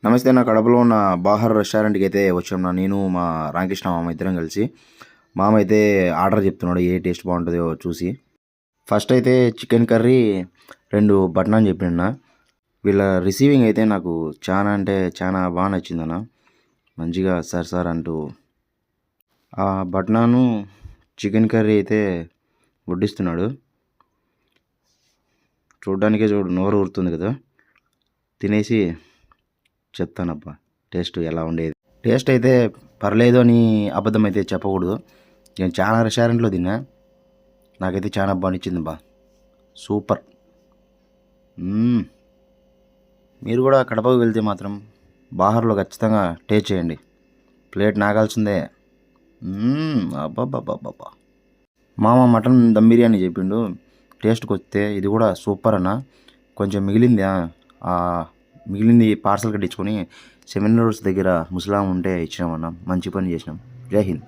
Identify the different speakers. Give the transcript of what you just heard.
Speaker 1: నమస్తే. నా కడపలో ఉన్న బాహర్ రెస్టారెంట్కి అయితే వచ్చాం. నేను మా రామకృష్ణ మామ ఇద్దరం కలిసి. మామ అయితే ఆర్డర్ చెప్తున్నాడు ఏ టేస్ట్ బాగుంటుందో చూసి. ఫస్ట్ అయితే చికెన్ కర్రీ 2 బట్నాన్ చెప్పిండన్న. వీళ్ళ రిసీవింగ్ అయితే నాకు చాలా అంటే చాలా బాగా నచ్చిందన్న. మంచిగా సార్ సార్ అంటూ ఆ బట్నాను చికెన్ కర్రీ అయితే వడ్డిస్తున్నాడు. చూడ్డానికే నోరు ఊరుతుంది కదా. తినేసి చెప్తానబ్బా టేస్ట్ ఎలా ఉండేది. టేస్ట్ అయితే పర్లేదు అని అబద్ధం అయితే చెప్పకూడదు. నేను చాలా రెస్టారెంట్లో తిన్నా, నాకైతే చాలా బాగా నచ్చింది బా. సూపర్. మీరు కూడా కడపకు వెళ్తే మాత్రం బాహర్లో ఖచ్చితంగా టేస్ట్ చేయండి. ప్లేట్ నాగాల్సిందే. అబ్బాబ్బాబ్బా. మామ మటన్ దమ్ బిర్యానీ చెప్పిండు. టేస్ట్కి వస్తే ఇది కూడా సూపర్ అన్న. కొంచెం మిగిలింది పార్సల్ కట్టించుకొని 7 రోడ్స్ దగ్గర ముసలాం ఉంటే ఇచ్చినామన్నా. మంచి పని చేసినాం. జై హింద్.